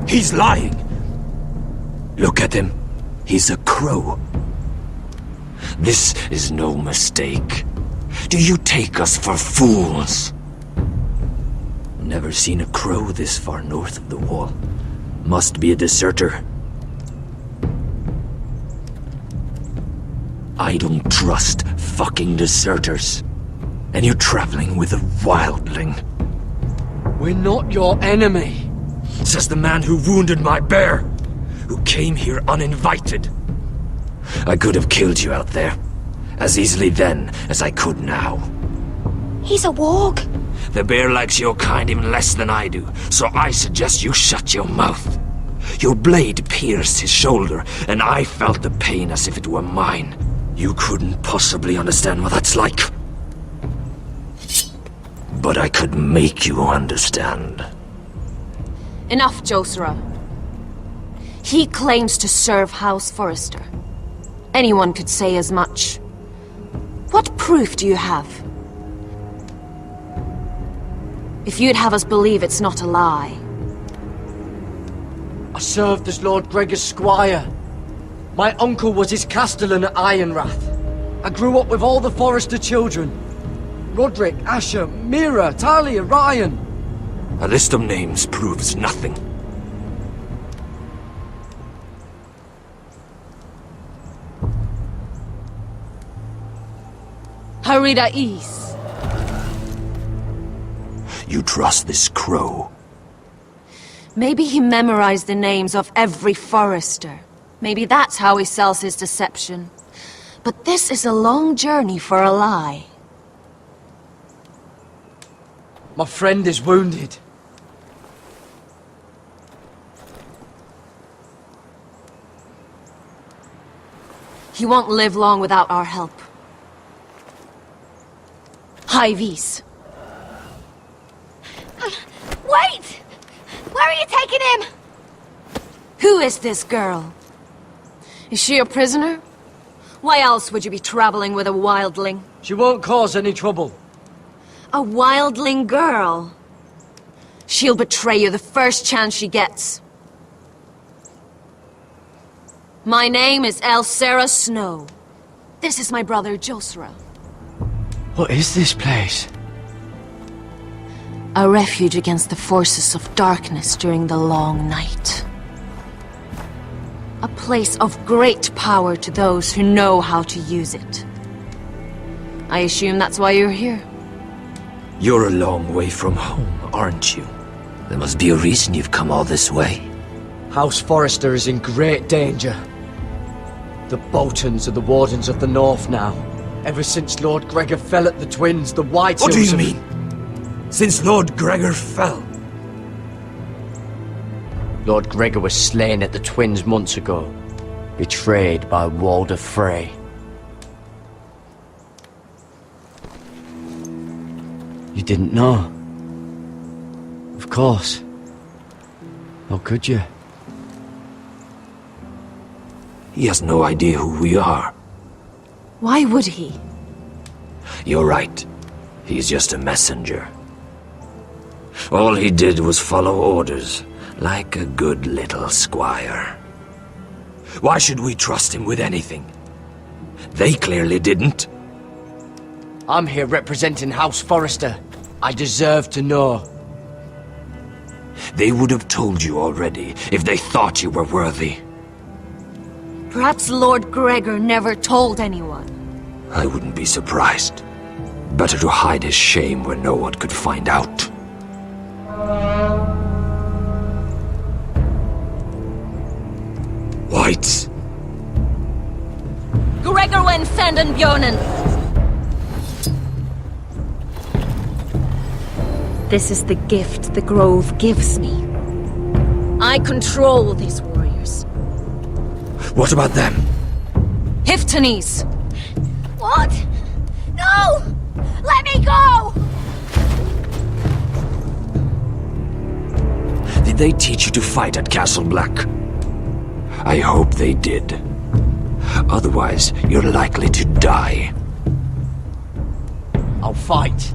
He's lying! Look at him. He's a crow. This is no mistake. Do you take us for fools? Never seen a crow this far north of the wall. Must be a deserter. I don't trust fucking deserters. And you're traveling with a wildling. We're not your enemy. Says the man who wounded my bear, who came here uninvited. I could have killed you out there, as easily then as I could now. He's a warg. The bear likes your kind even less than I do, so I suggest you shut your mouth. Your blade pierced his shoulder, and I felt the pain as if it were mine. You couldn't possibly understand what that's like. But I could make you understand. Enough, Josera. He claims to serve House Forrester. Anyone could say as much. What proof do you have? If you'd have us believe it's not a lie. I served as Lord Gregor's squire. My uncle was his castellan at Ironrath. I grew up with all the Forrester children. Roderick, Asher, Mira, Talia, Ryan. A list of names proves nothing. Harida East. You trust this crow? Maybe he memorized the names of every Forrester. Maybe that's how he sells his deception. But this is a long journey for a lie. My friend is wounded. He won't live long without our help. Hyvis. Wait! Where are you taking him? Who is this girl? Is she a prisoner? Why else would you be traveling with a wildling? She won't cause any trouble. A wildling girl? She'll betray you the first chance she gets. My name is Elsera Snow. This is my brother Josera. What is this place? A refuge against the forces of darkness during the long night. A place of great power to those who know how to use it. I assume that's why you're here. You're a long way from home, aren't you? There must be a reason you've come all this way. House Forrester is in great danger. The Boltons are the Wardens of the North now. Ever since Lord Gregor fell at the Twins, the White What do Hills you have- mean? Since Lord Gregor fell? Lord Gregor was slain at the Twins months ago, betrayed by Walder Frey. You didn't know? Of course. How could you? He has no idea who we are. Why would he? You're right. He's just a messenger. All he did was follow orders, like a good little squire. Why should we trust him with anything? They clearly didn't. I'm here representing House Forrester. I deserve to know. They would have told you already if they thought you were worthy. Perhaps Lord Gregor never told anyone. I wouldn't be surprised. Better to hide his shame where no one could find out. Whites. Gregor wen fenden bjonen! This is the gift the Grove gives me. I control these warriors. What about them? Hiftanes! What? No! Let me go! Did they teach you to fight at Castle Black? I hope they did. Otherwise, you're likely to die. I'll fight.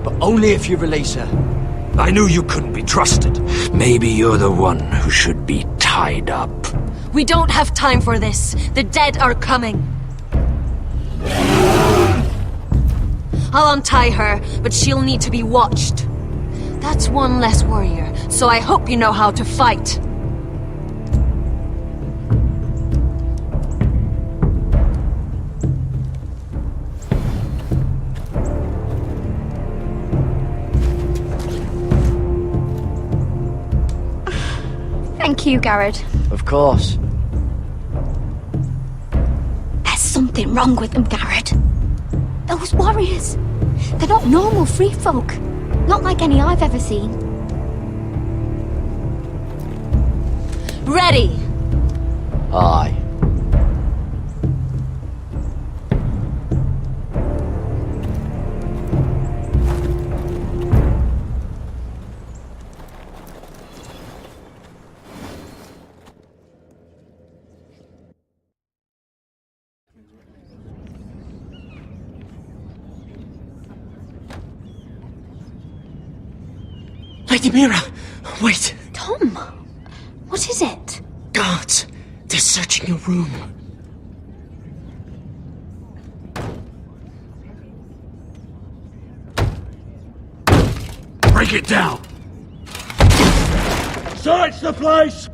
But only if you release her. I knew you couldn't be trusted. Maybe you're the one who should be tied up. We don't have time for this. The dead are coming. I'll untie her, but she'll need to be watched. That's one less warrior, so I hope you know how to fight. Thank you, Garrett. Of course. There's something wrong with them, Garrett. Those warriors. They're not normal free folk. Not like any I've ever seen. Ready! Aye. Lady Mira! Wait! Tom! What is it? Guards! They're searching your room. Break it down! Search the place!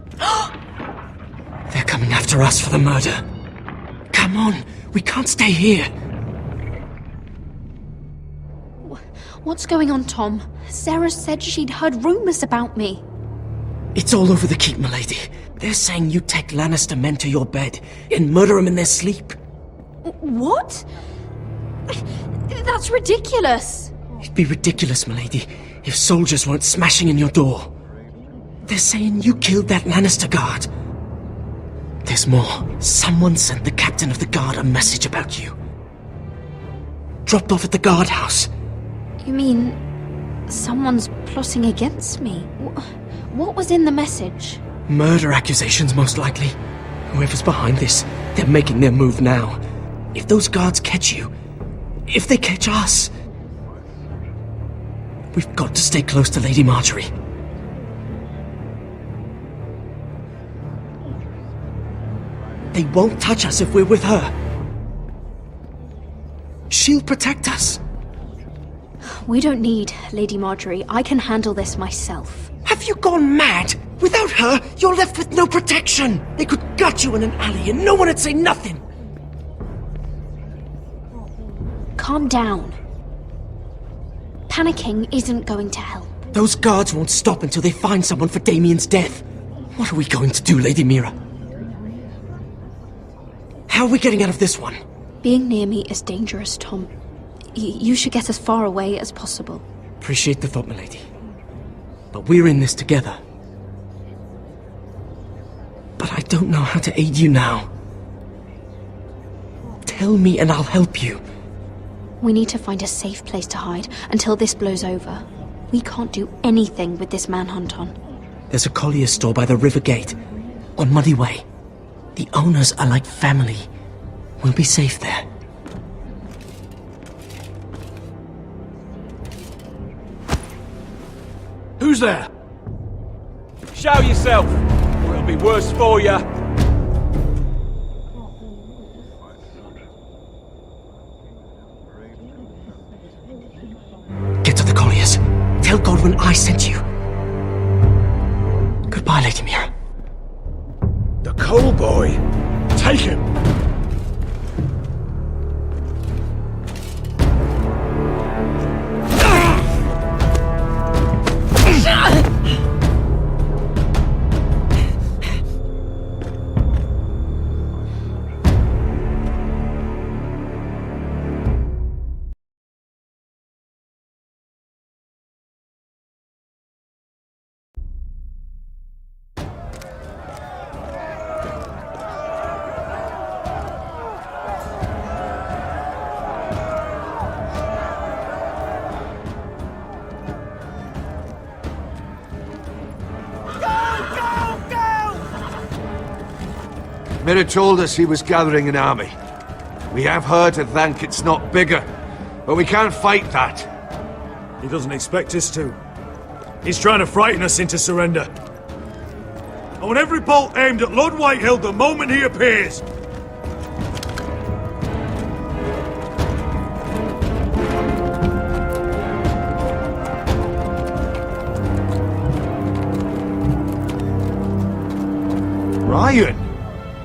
They're coming after us for the murder. Come on, we can't stay here. What's going on, Tom? Sarah said she'd heard rumors about me. It's all over the keep, milady. They're saying you take Lannister men to your bed and murder them in their sleep. What? That's ridiculous. It'd be ridiculous, milady, if soldiers weren't smashing in your door. They're saying you killed that Lannister guard. There's more. Someone sent the captain of the guard a message about you. Dropped off at the guardhouse. You mean someone's plotting against me? What was in the message? Murder accusations, most likely. Whoever's behind this, they're making their move now. If those guards catch you, if they catch us, we've got to stay close to Lady Marjorie. They won't touch us if we're with her. She'll protect us. We don't need Lady Marjorie. I can handle this myself. Have you gone mad? Without her, you're left with no protection. They could gut you in an alley and no one would say nothing. Calm down. Panicking isn't going to help. Those guards won't stop until they find someone for Damien's death. What are we going to do, Lady Mira? How are we getting out of this one? Being near me is dangerous, Tom. You should get as far away as possible. Appreciate the thought, milady. But we're in this together. But I don't know how to aid you now. Tell me and I'll help you. We need to find a safe place to hide until this blows over. We can't do anything with this manhunt on. There's a collier store by the river gate, on Muddy Way. The owners are like family. We'll be safe there. Who's there? Show yourself, or it'll be worse for you. Get to the colliers. Tell Godwin I sent you. Goodbye, Lady Mira. The Cole boy. Take him. Mira told us he was gathering an army. We have her to thank it's not bigger, but we can't fight that. He doesn't expect us to. He's trying to frighten us into surrender. I want every bolt aimed at Lord Whitehill the moment he appears. Ryan!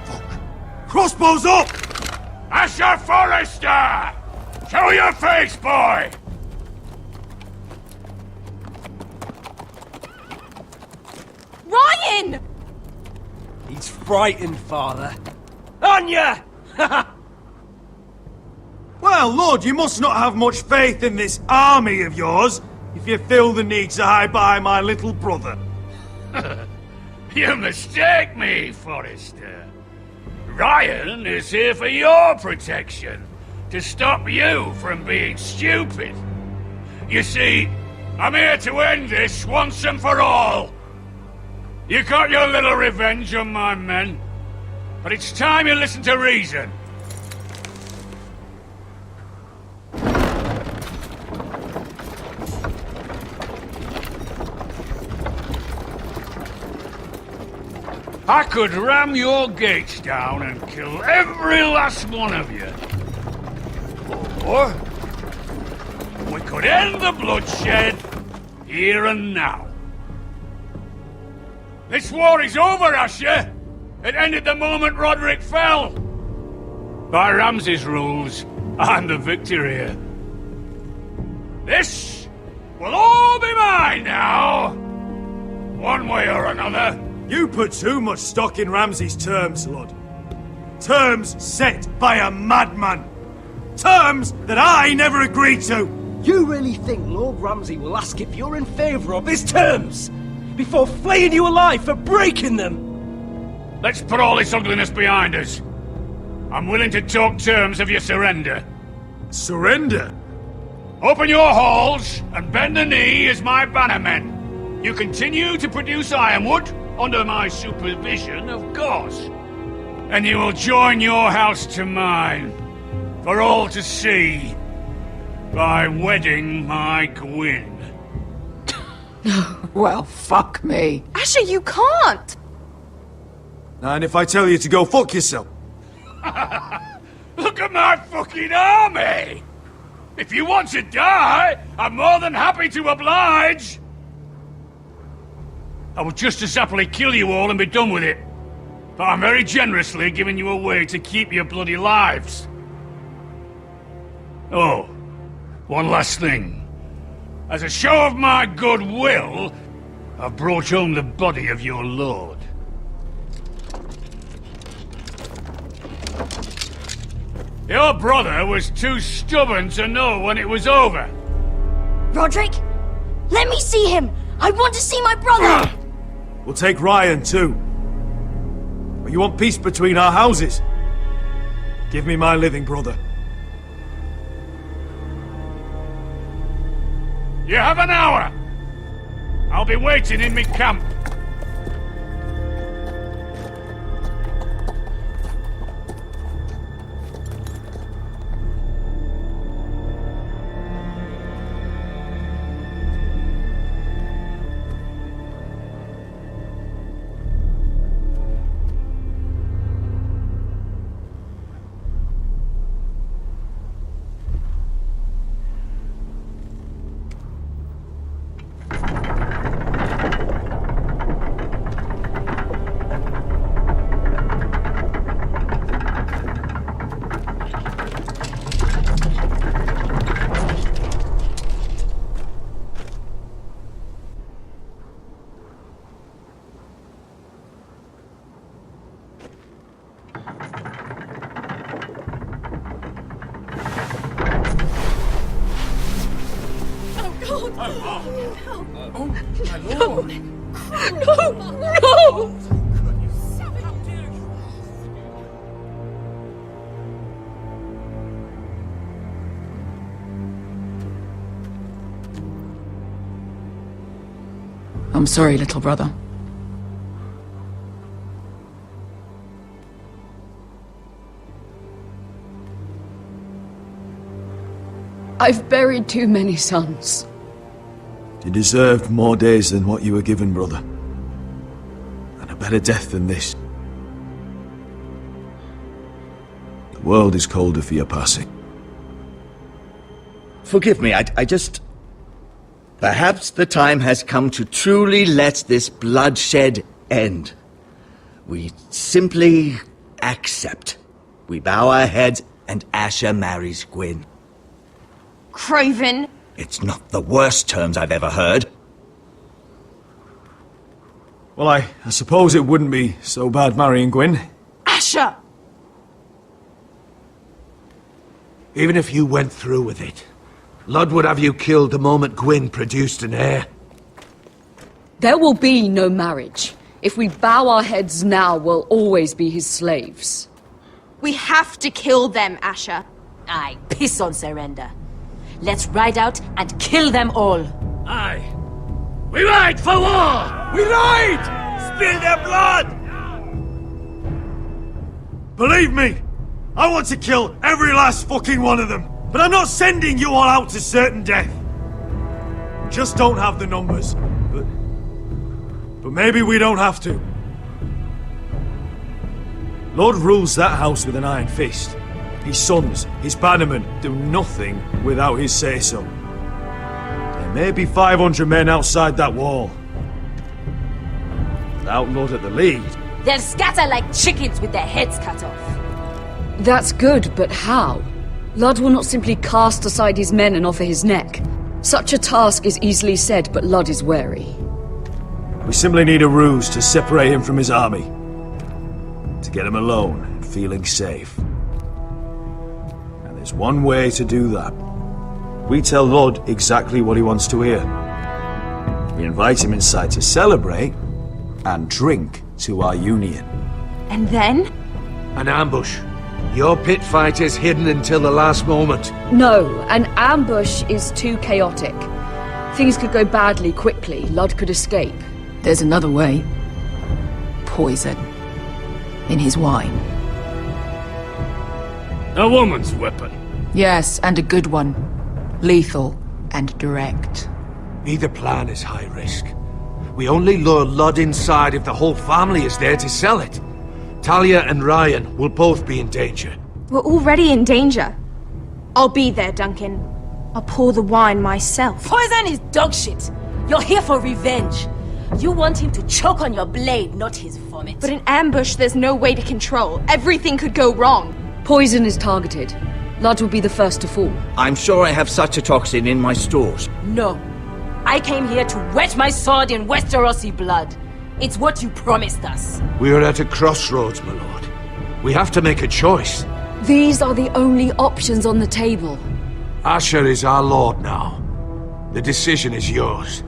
Fuck. Crossbows up! Asher Forrester! Show your face, boy! Ryan! He's frightened, father. Anya! Well, Lord, you must not have much faith in this army of yours, if you feel the need to hide behind my little brother. You mistake me, Forrester. Ryan is here for your protection, to stop you from being stupid. You see, I'm here to end this once and for all. You got your little revenge on my men, but it's time you listen to reason. I could ram your gates down and kill every last one of you. Or we could end the bloodshed here and now. This war is over, Asher. It ended the moment Roderick fell. By Ramsay's rules, I'm the victor here. This will all be mine now. One way or another. You put too much stock in Ramsay's terms, Lord. Terms set by a madman. Terms that I never agreed to. You really think Lord Ramsay will ask if you're in favour of his terms? Before flaying you alive for breaking them? Let's put all this ugliness behind us. I'm willing to talk terms of your surrender. Surrender? Open your halls and bend the knee as my bannermen. You continue to produce ironwood, under my supervision, of course. And you will join your house to mine, for all to see, by wedding my Gwyn. Well, fuck me. Asher, you can't! And if I tell you to go fuck yourself? Look at my fucking army! If you want to die, I'm more than happy to oblige! I would just as happily kill you all and be done with it. But I'm very generously giving you a way to keep your bloody lives. Oh, one last thing. As a show of my goodwill, I've brought home the body of your lord. Your brother was too stubborn to know when it was over. Roderick, let me see him. I want to see my brother. We'll take Ryan too. But you want peace between our houses? Give me my living brother. You have an hour. I'll be waiting in my camp. I'm sorry, little brother. I've buried too many sons. You deserved more days than what you were given, brother. And a better death than this. The world is colder for your passing. Forgive me, I just... Perhaps the time has come to truly let this bloodshed end. We simply accept. We bow our heads and Asher marries Gwyn. Craven! It's not the worst terms I've ever heard. Well, I suppose it wouldn't be so bad marrying Gwyn. Asher! Even if you went through with it, Lud would have you killed the moment Gwyn produced an heir. There will be no marriage. If we bow our heads now, we'll always be his slaves. We have to kill them, Asher. Aye, piss on surrender. Let's ride out and kill them all. Aye. We ride for war! We ride! Spill their blood! Believe me, I want to kill every last fucking one of them. But I'm not sending you all out to certain death. We just don't have the numbers. But maybe we don't have to. Lord rules that house with an iron fist. His sons, his bannermen, do nothing without his say-so. There may be 500 men outside that wall. Without Lord at the lead. They'll scatter like chickens with their heads cut off. That's good, but how? Lud will not simply cast aside his men and offer his neck. Such a task is easily said, but Lud is wary. We simply need a ruse to separate him from his army. To get him alone and feeling safe. And there's one way to do that. We tell Lud exactly what he wants to hear. We invite him inside to celebrate and drink to our union. And then? An ambush. Your pit fight is hidden until the last moment. No, an ambush is too chaotic. Things could go badly quickly. Lud could escape. There's another way. Poison. In his wine. A woman's weapon. Yes, and a good one. Lethal and direct. Neither plan is high risk. We only lure Lud inside if the whole family is there to sell it. Talia and Ryan will both be in danger. We're already in danger. I'll be there, Duncan. I'll pour the wine myself. Poison is dog shit. You're here for revenge. You want him to choke on your blade, not his vomit. But in ambush, there's no way to control. Everything could go wrong. Poison is targeted. Lud will be the first to fall. I'm sure I have such a toxin in my stores. No. I came here to wet my sword in Westerosi blood. It's what you promised us. We are at a crossroads, my lord. We have to make a choice. These are the only options on the table. Asher is our lord now. The decision is yours.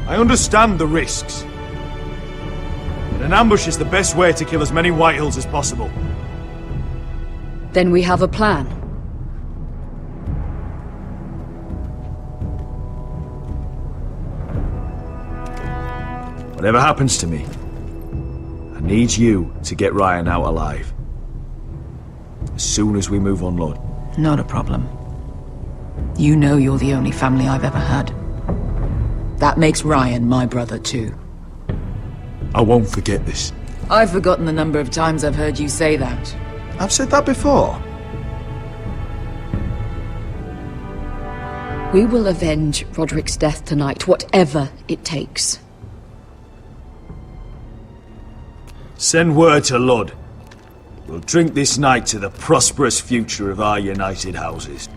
I understand the risks. But an ambush is the best way to kill as many Whitehills as possible. Then we have a plan. Whatever happens to me, I need you to get Ryan out alive. As soon as we move on, Lord. Not a problem. You know you're the only family I've ever had. That makes Ryan my brother too. I won't forget this. I've forgotten the number of times I've heard you say that. I've said that before. We will avenge Roderick's death tonight, whatever it takes. Send word to Lud. We'll drink this night to the prosperous future of our united houses.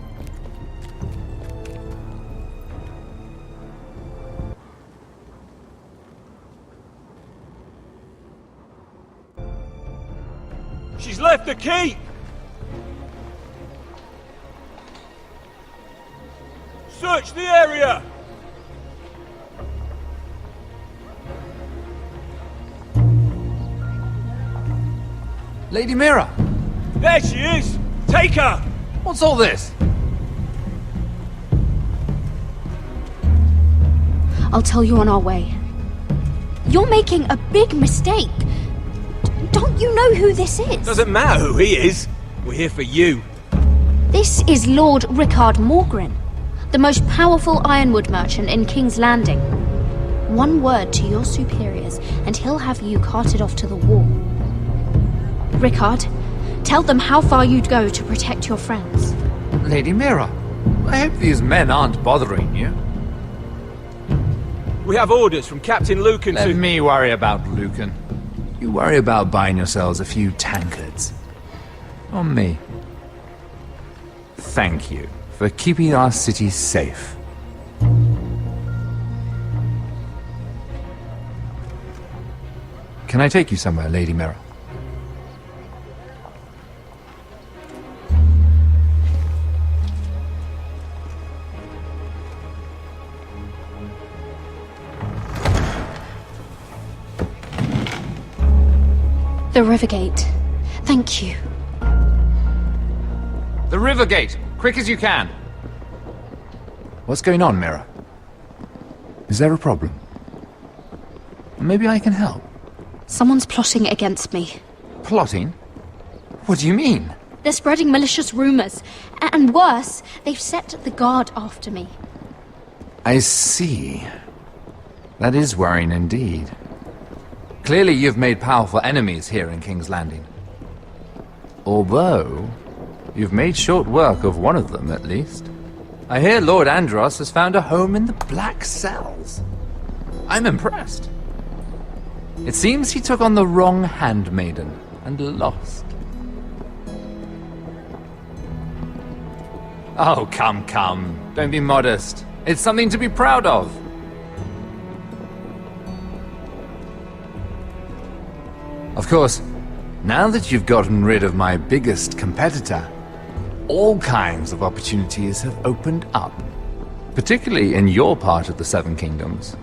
She's left the keep! Search the area! Lady Mira! There she is! Take her! What's all this? I'll tell you on our way. You're making a big mistake. Don't you know who this is? Doesn't matter who he is. We're here for you. This is Lord Rickard Morgren, the most powerful ironwood merchant in King's Landing. One word to your superiors, and he'll have you carted off to the wall. Rickard, tell them how far you'd go to protect your friends. Lady Mira, I hope these men aren't bothering you. We have orders from Captain Lucan to... Let me worry about Lucan. You worry about buying yourselves a few tankards. On me. Thank you for keeping our city safe. Can I take you somewhere, Lady Mira? The Rivergate. Thank you. The Rivergate! Quick as you can! What's going on, Mira? Is there a problem? Maybe I can help. Someone's plotting against me. Plotting? What do you mean? They're spreading malicious rumors. And worse, they've set the guard after me. I see. That is worrying indeed. Clearly you've made powerful enemies here in King's Landing. Although, you've made short work of one of them, at least. I hear Lord Andros has found a home in the Black Cells. I'm impressed. It seems he took on the wrong handmaiden and lost. Oh, come. Don't be modest. It's something to be proud of. Of course, now that you've gotten rid of my biggest competitor, all kinds of opportunities have opened up. Particularly in your part of the Seven Kingdoms.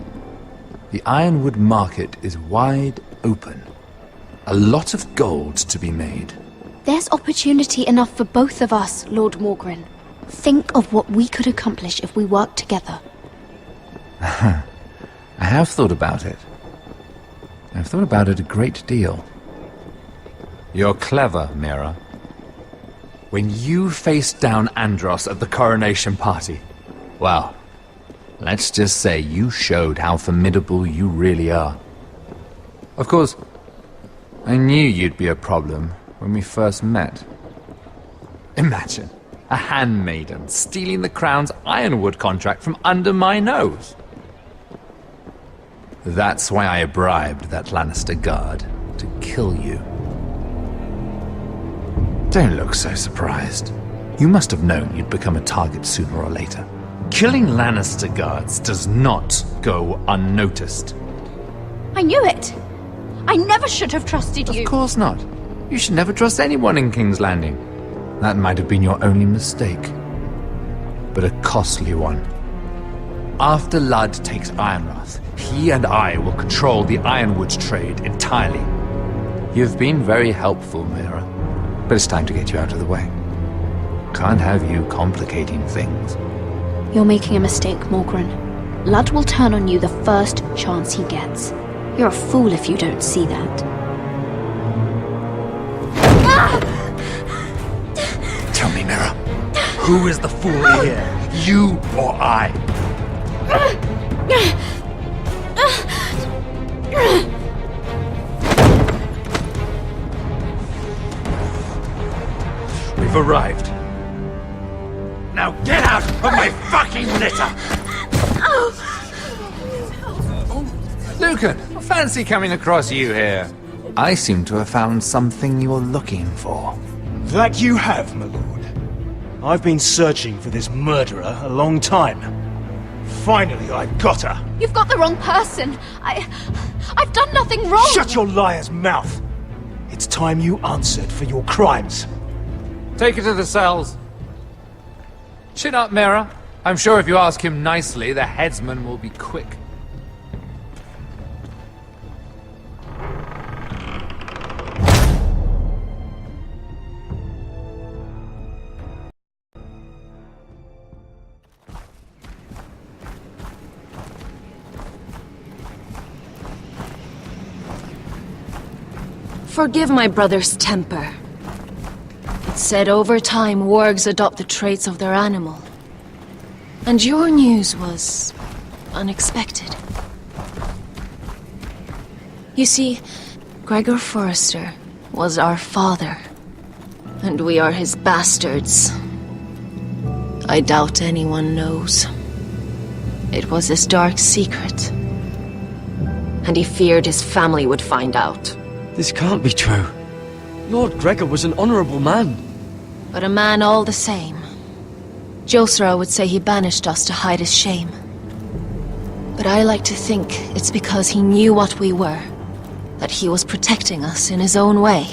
The Ironwood market is wide open. A lot of gold to be made. There's opportunity enough for both of us, Lord Morgren. Think of what we could accomplish if we worked together. I have thought about it. I've thought about it a great deal. You're clever, Mira. When you faced down Andros at the coronation party, well, let's just say you showed how formidable you really are. Of course, I knew you'd be a problem when we first met. Imagine a handmaiden stealing the crown's ironwood contract from under my nose. That's why I bribed that Lannister guard to kill you. Don't look so surprised. You must have known you'd become a target sooner or later. Killing Lannister guards does not go unnoticed. I knew it! I never should have trusted you! Of course not. You should never trust anyone in King's Landing. That might have been your only mistake. But a costly one. After Ludd takes Ironrath, he and I will control the ironwood trade entirely. You've been very helpful, Mira. But it's time to get you out of the way. Can't have you complicating things. You're making a mistake, Morgren. Ludd will turn on you the first chance he gets. You're a fool if you don't see that. Tell me, Mira, who is the fool here? You or I? We've arrived. Now get out of my fucking litter! Lucan, fancy coming across you here. I seem to have found something you're looking for. That you have, my lord. I've been searching for this murderer a long time. Finally, I've got her. You've got the wrong person. I've done nothing wrong. Shut your liar's mouth. It's time you answered for your crimes. Take her to the cells. Chin up, Mira. I'm sure if you ask him nicely, the headsman will be quick. Forgive my brother's temper. It's said over time wargs adopt the traits of their animal. And your news was unexpected. You see, Gregor Forrester was our father, and we are his bastards. I doubt anyone knows. It was his dark secret, and he feared his family would find out. This can't be true. Lord Gregor was an honorable man. But a man all the same. Josra would say he banished us to hide his shame. But I like to think it's because he knew what we were, that he was protecting us in his own way.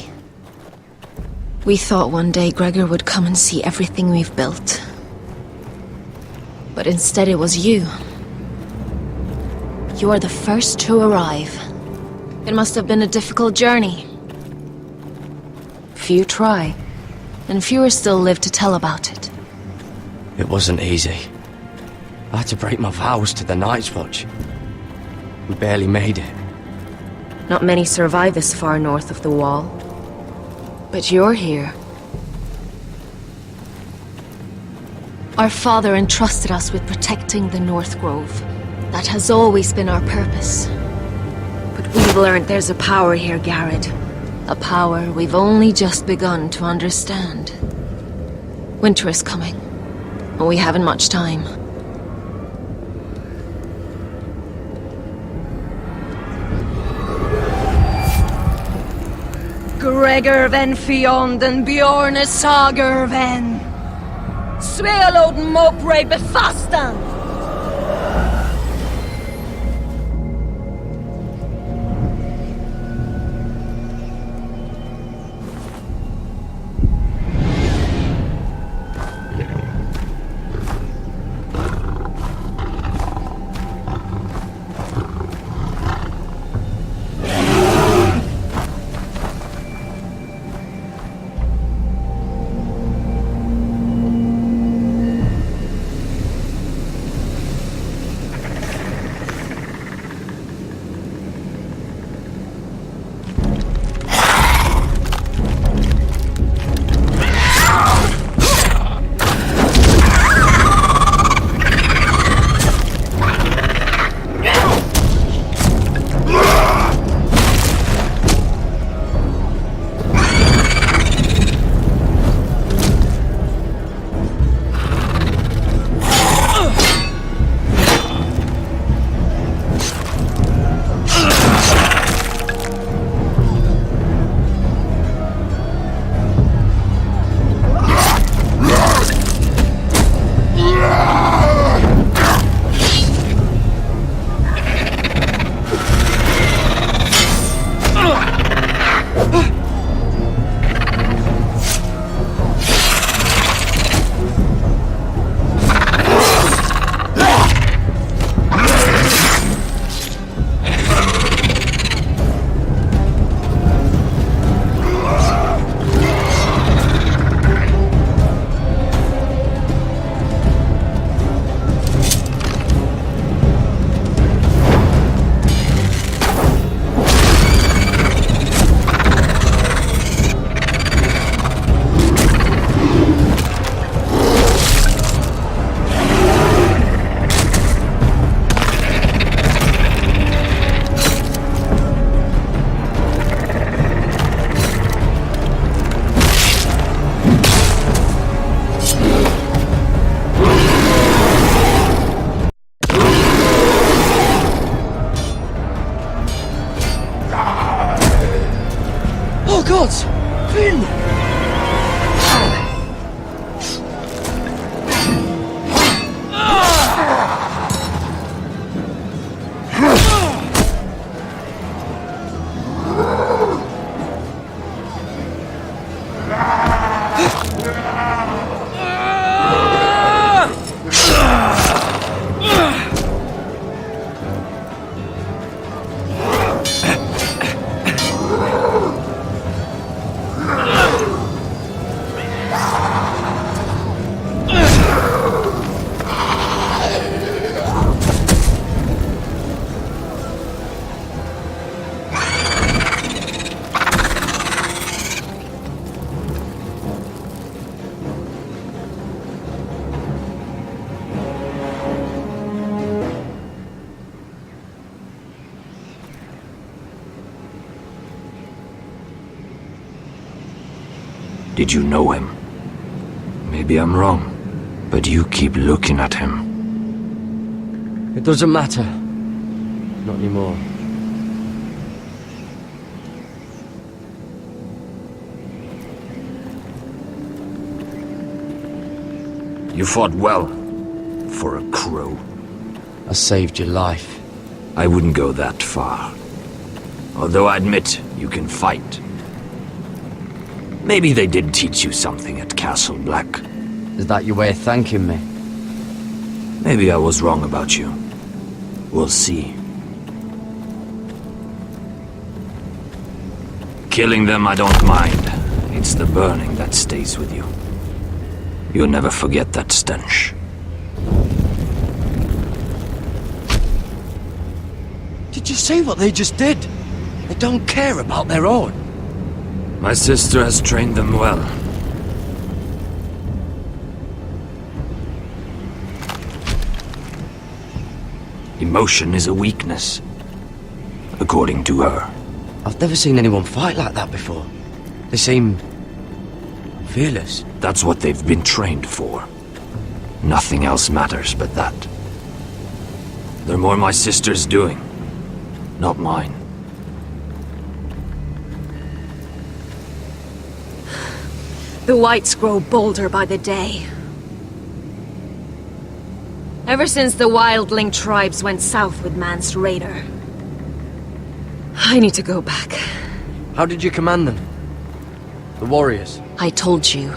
We thought one day Gregor would come and see everything we've built. But instead it was you. You are the first to arrive. It must have been a difficult journey. Few try, and fewer still live to tell about it. It wasn't easy. I had to break my vows to the Night's Watch. We barely made it. Not many survive this far north of the Wall. But you're here. Our father entrusted us with protecting the North Grove. That has always been our purpose. But we've learned there's a power here, Garrett. A power we've only just begun to understand. Winter is coming, and we haven't much time. Gregor ven Fionn Bjorne Sager ven. Svealod Mopre befastan. Did you know him? Maybe I'm wrong, but you keep looking at him. It doesn't matter. Not anymore. You fought well, for a crow. I saved your life. I wouldn't go that far. Although I admit, you can fight. Maybe they did teach you something at Castle Black. Is that your way of thanking me? Maybe I was wrong about you. We'll see. Killing them I don't mind. It's the burning that stays with you. You'll never forget that stench. Did you see what they just did? They don't care about their own. My sister has trained them well. Emotion is a weakness, according to her. I've never seen anyone fight like that before. They seem fearless. That's what they've been trained for. Nothing else matters but that. They're more my sister's doing, not mine. The Whites grow bolder by the day. Ever since the Wildling tribes went south with Mance Rayder. I need to go back. How did you command them? The warriors? I told you.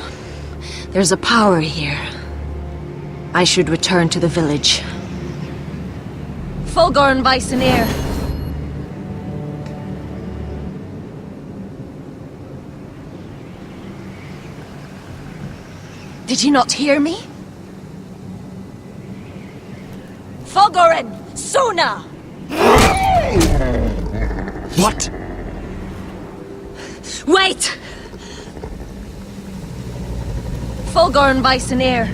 There's a power here. I should return to the village. Fulgor and Vysenir. Did you not hear me? Fulgorin! Suna! What? Wait! Fulgor and Vysenir.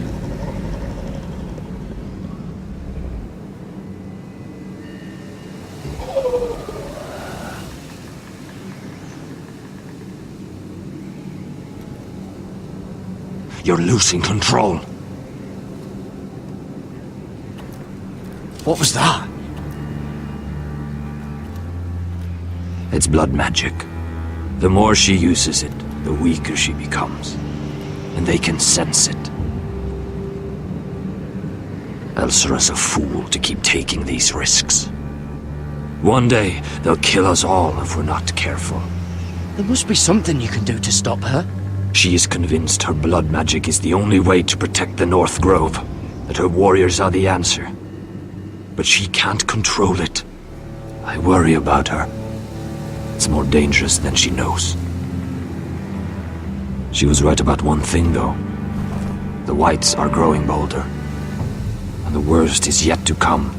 You're losing control. What was that? It's blood magic. The more she uses it, the weaker she becomes. And they can sense it. Elsera's a fool to keep taking these risks. One day, they'll kill us all if we're not careful. There must be something you can do to stop her. She is convinced her blood magic is the only way to protect the North Grove, that her warriors are the answer. But she can't control it. I worry about her. It's more dangerous than she knows. She was right about one thing, though. The Whites are growing bolder. And the worst is yet to come.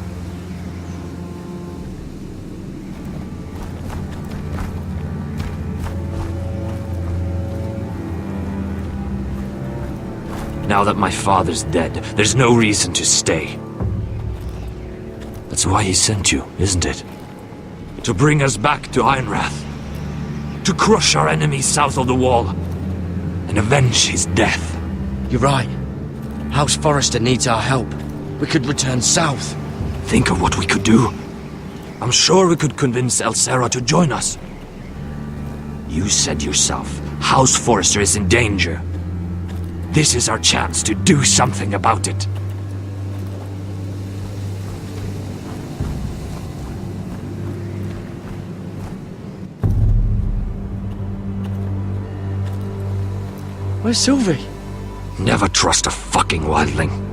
Now that my father's dead, there's no reason to stay. That's why he sent you, isn't it? To bring us back to Ironrath. To crush our enemies south of the Wall. And avenge his death. You're right. House Forrester needs our help. We could return south. Think of what we could do. I'm sure we could convince Elsera to join us. You said yourself, House Forrester is in danger. This is our chance to do something about it. Where's Sylvie? Never trust a fucking wildling.